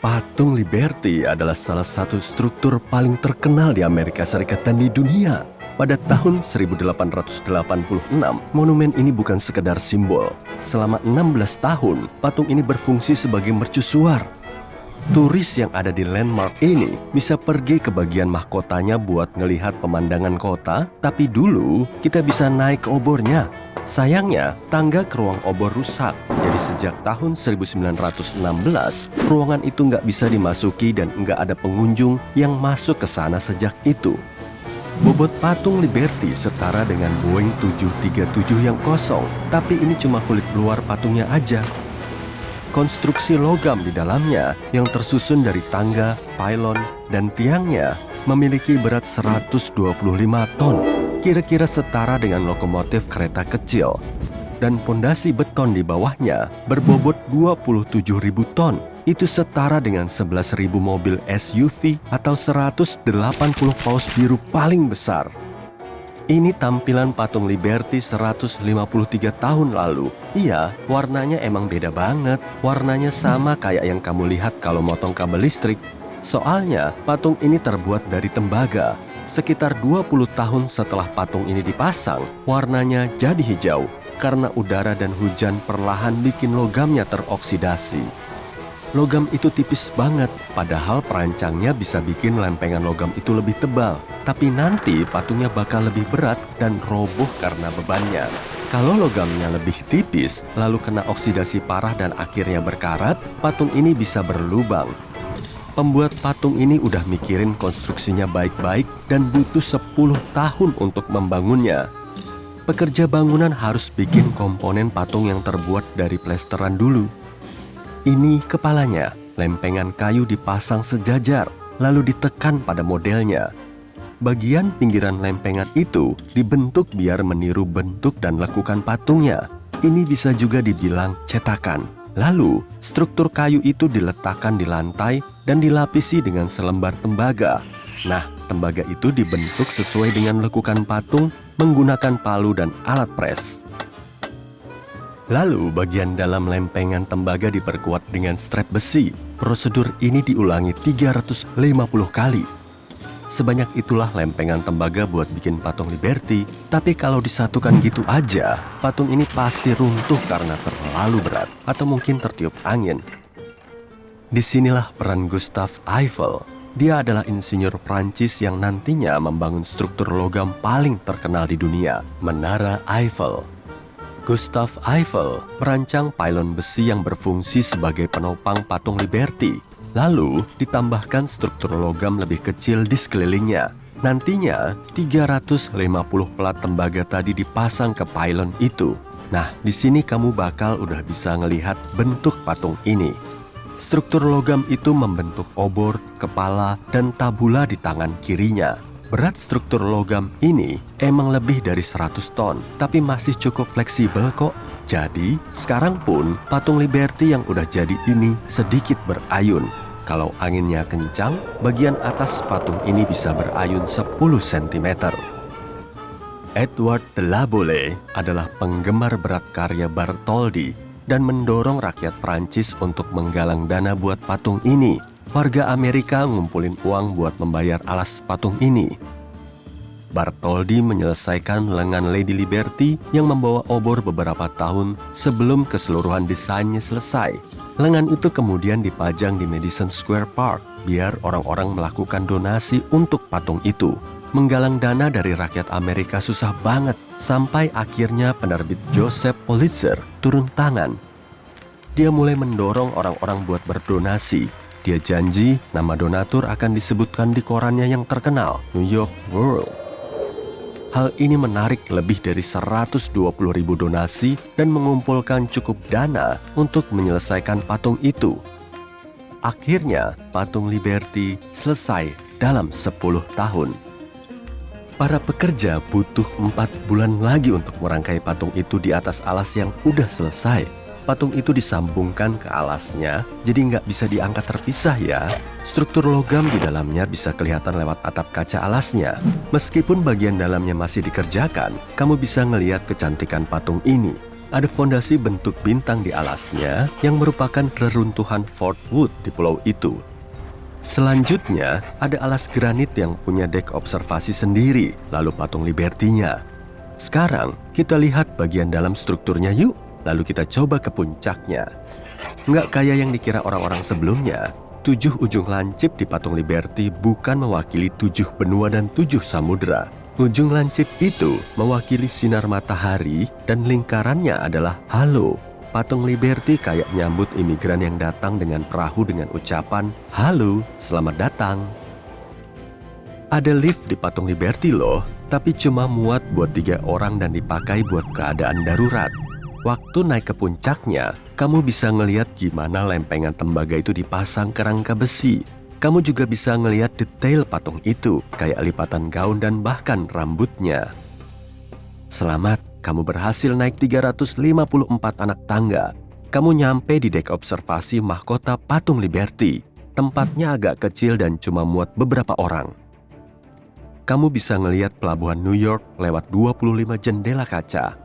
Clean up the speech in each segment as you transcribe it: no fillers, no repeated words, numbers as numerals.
Patung Liberty adalah salah satu struktur paling terkenal di Amerika Serikat dan di dunia. Pada tahun 1886, monumen ini bukan sekedar simbol. Selama 16 tahun, patung ini berfungsi sebagai mercusuar. Turis yang ada di landmark ini bisa pergi ke bagian mahkotanya buat ngelihat pemandangan kota, tapi dulu kita bisa naik ke obornya. Sayangnya, tangga ke ruang obor rusak. Jadi sejak tahun 1916, ruangan itu nggak bisa dimasuki dan nggak ada pengunjung yang masuk ke sana sejak itu. Bobot patung Liberty setara dengan Boeing 737 yang kosong, tapi ini cuma kulit luar patungnya aja. Konstruksi logam di dalamnya yang tersusun dari tangga, pylon, dan tiangnya memiliki berat 125 ton, kira-kira setara dengan lokomotif kereta kecil. Dan pondasi beton di bawahnya berbobot 27.000 ton. Itu setara dengan 11.000 mobil SUV atau 180 paus biru paling besar. Ini tampilan patung Liberty 153 tahun lalu. Iya, warnanya emang beda banget. Warnanya sama kayak yang kamu lihat kalau motong kabel listrik. Soalnya, patung ini terbuat dari tembaga. Sekitar 20 tahun setelah patung ini dipasang, warnanya jadi hijau karena udara dan hujan perlahan bikin logamnya teroksidasi. Logam itu tipis banget, padahal perancangnya bisa bikin lempengan logam itu lebih tebal. Tapi nanti patungnya bakal lebih berat dan roboh karena bebannya. Kalau logamnya lebih tipis, lalu kena oksidasi parah dan akhirnya berkarat, patung ini bisa berlubang. Pembuat patung ini udah mikirin konstruksinya baik-baik dan butuh 10 tahun untuk membangunnya. Pekerja bangunan harus bikin komponen patung yang terbuat dari plesteran dulu. Ini kepalanya, lempengan kayu dipasang sejajar, lalu ditekan pada modelnya. Bagian pinggiran lempengan itu dibentuk biar meniru bentuk dan lekukan patungnya. Ini bisa juga dibilang cetakan. Lalu, struktur kayu itu diletakkan di lantai dan dilapisi dengan selembar tembaga. Nah, tembaga itu dibentuk sesuai dengan lekukan patung menggunakan palu dan alat pres. Lalu, bagian dalam lempengan tembaga diperkuat dengan strap besi. Prosedur ini diulangi 350 kali. Sebanyak itulah lempengan tembaga buat bikin patung Liberty. Tapi kalau disatukan gitu aja, patung ini pasti runtuh karena terlalu berat atau mungkin tertiup angin. Disinilah peran Gustave Eiffel. Dia adalah insinyur Prancis yang nantinya membangun struktur logam paling terkenal di dunia, Menara Eiffel. Gustave Eiffel merancang pylon besi yang berfungsi sebagai penopang patung Liberty. Lalu ditambahkan struktur logam lebih kecil di sekelilingnya. Nantinya 350 pelat tembaga tadi dipasang ke pylon itu. Nah, di sini kamu bakal udah bisa ngelihat bentuk patung ini. Struktur logam itu membentuk obor, kepala, dan tabula di tangan kirinya. Berat struktur logam ini emang lebih dari 100 ton, tapi masih cukup fleksibel kok. Jadi, sekarang pun patung Liberty yang udah jadi ini sedikit berayun. Kalau anginnya kencang, bagian atas patung ini bisa berayun 10 cm. Edward de la Boule adalah penggemar berat karya Bartholdi dan mendorong rakyat Prancis untuk menggalang dana buat patung ini. Warga Amerika ngumpulin uang buat membayar alas patung ini. Bartholdi menyelesaikan lengan Lady Liberty yang membawa obor beberapa tahun sebelum keseluruhan desainnya selesai. Lengan itu kemudian dipajang di Madison Square Park biar orang-orang melakukan donasi untuk patung itu. Menggalang dana dari rakyat Amerika susah banget sampai akhirnya penerbit Joseph Pulitzer turun tangan. Dia mulai mendorong orang-orang buat berdonasi. Dia janji nama donatur akan disebutkan di korannya yang terkenal, New York World. Hal ini menarik lebih dari 120.000 donasi dan mengumpulkan cukup dana untuk menyelesaikan patung itu. Akhirnya, patung Liberty selesai dalam 10 tahun. Para pekerja butuh 4 bulan lagi untuk merangkai patung itu di atas alas yang udah selesai. Patung itu disambungkan ke alasnya, jadi nggak bisa diangkat terpisah ya. Struktur logam di dalamnya bisa kelihatan lewat atap kaca alasnya. Meskipun bagian dalamnya masih dikerjakan, kamu bisa ngelihat kecantikan patung ini. Ada fondasi bentuk bintang di alasnya yang merupakan reruntuhan Fort Wood di pulau itu. Selanjutnya, ada alas granit yang punya dek observasi sendiri, lalu patung Liberty-nya. Sekarang, kita lihat bagian dalam strukturnya yuk, lalu kita coba ke puncaknya. Nggak kayak yang dikira orang-orang sebelumnya, 7 ujung lancip di patung Liberty bukan mewakili 7 benua dan 7 samudera. Ujung lancip itu mewakili sinar matahari dan lingkarannya adalah halo. Patung Liberty kayak nyambut imigran yang datang dengan perahu dengan ucapan, "Halo, selamat datang." Ada lift di patung Liberty loh, tapi cuma muat buat 3 orang dan dipakai buat keadaan darurat. Waktu naik ke puncaknya, kamu bisa ngeliat gimana lempengan tembaga itu dipasang ke rangka besi. Kamu juga bisa ngeliat detail patung itu, kayak lipatan gaun dan bahkan rambutnya. Selamat, kamu berhasil naik 354 anak tangga. Kamu nyampe di dek observasi mahkota patung Liberty. Tempatnya agak kecil dan cuma muat beberapa orang. Kamu bisa ngeliat pelabuhan New York lewat 25 jendela kaca.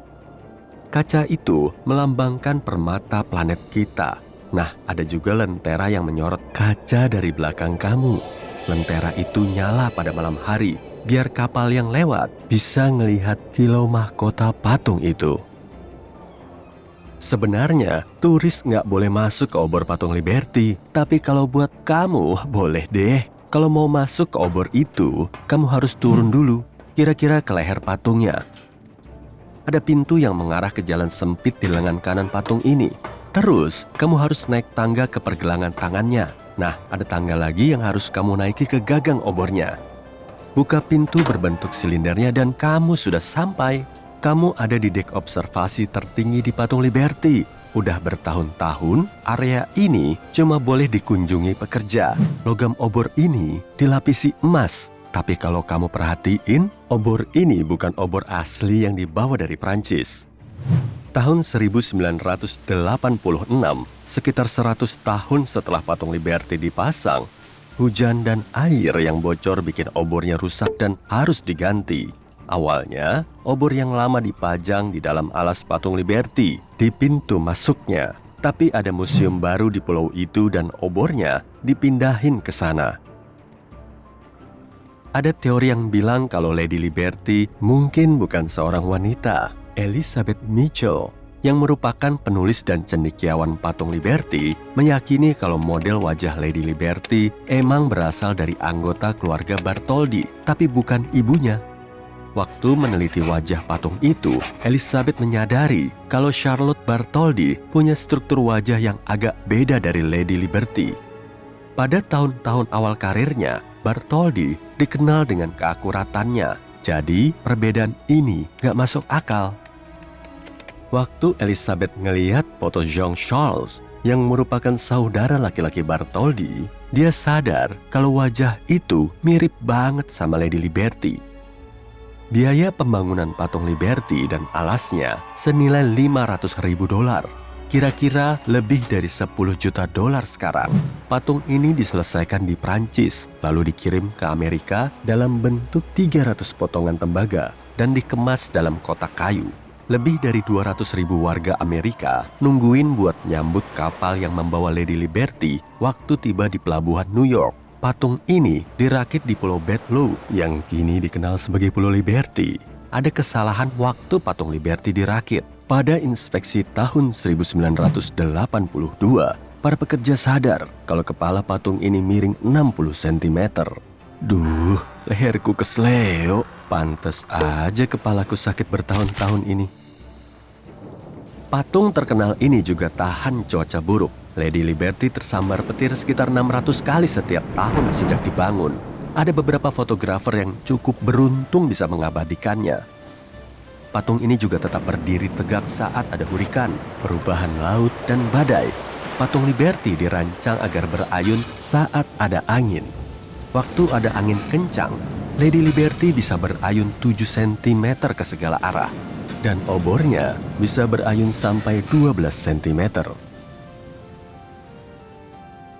Kaca itu melambangkan permata planet kita. Nah, ada juga lentera yang menyorot kaca dari belakang kamu. Lentera itu nyala pada malam hari, biar kapal yang lewat bisa ngelihat kilau mahkota patung itu. Sebenarnya, turis nggak boleh masuk ke obor patung Liberty, tapi kalau buat kamu, boleh deh. Kalau mau masuk ke obor itu, kamu harus turun dulu, kira-kira ke leher patungnya. Ada pintu yang mengarah ke jalan sempit di lengan kanan patung ini. Terus, kamu harus naik tangga ke pergelangan tangannya. Nah, ada tangga lagi yang harus kamu naiki ke gagang obornya. Buka pintu berbentuk silindernya dan kamu sudah sampai. Kamu ada di dek observasi tertinggi di patung Liberty. Udah bertahun-tahun, area ini cuma boleh dikunjungi pekerja. Logam obor ini dilapisi emas. Tapi kalau kamu perhatiin, obor ini bukan obor asli yang dibawa dari Prancis. Tahun 1986, sekitar 100 tahun setelah patung Liberty dipasang, hujan dan air yang bocor bikin obornya rusak dan harus diganti. Awalnya, obor yang lama dipajang di dalam alas patung Liberty, di pintu masuknya. Tapi ada museum baru di pulau itu dan obornya dipindahin ke sana. Ada teori yang bilang kalau Lady Liberty mungkin bukan seorang wanita. Elizabeth Mitchell, yang merupakan penulis dan cendekiawan patung Liberty, meyakini kalau model wajah Lady Liberty emang berasal dari anggota keluarga Bartholdi, tapi bukan ibunya. Waktu meneliti wajah patung itu, Elizabeth menyadari kalau Charlotte Bartholdi punya struktur wajah yang agak beda dari Lady Liberty. Pada tahun-tahun awal karirnya, Bartholdi dikenal dengan keakuratannya, jadi perbedaan ini gak masuk akal. Waktu Elizabeth ngelihat foto Jean Charles yang merupakan saudara laki-laki Bartholdi, dia sadar kalau wajah itu mirip banget sama Lady Liberty. Biaya pembangunan patung Liberty dan alasnya senilai $500.000. Kira-kira lebih dari $10 juta sekarang. Patung ini diselesaikan di Prancis, lalu dikirim ke Amerika dalam bentuk 300 potongan tembaga dan dikemas dalam kotak kayu. Lebih dari 200.000 warga Amerika nungguin buat nyambut kapal yang membawa Lady Liberty waktu tiba di pelabuhan New York. Patung ini dirakit di Pulau Bedloe yang kini dikenal sebagai Pulau Liberty. Ada kesalahan waktu patung Liberty dirakit. Pada inspeksi tahun 1982, para pekerja sadar kalau kepala patung ini miring 60 cm. Duh, leherku kesleo. Pantes aja kepalaku sakit bertahun-tahun ini. Patung terkenal ini juga tahan cuaca buruk. Lady Liberty tersambar petir sekitar 600 kali setiap tahun sejak dibangun. Ada beberapa fotografer yang cukup beruntung bisa mengabadikannya. Patung ini juga tetap berdiri tegak saat ada hurikan, perubahan laut, dan badai. Patung Liberty dirancang agar berayun saat ada angin. Waktu ada angin kencang, Lady Liberty bisa berayun 7 cm ke segala arah. Dan obornya bisa berayun sampai 12 cm.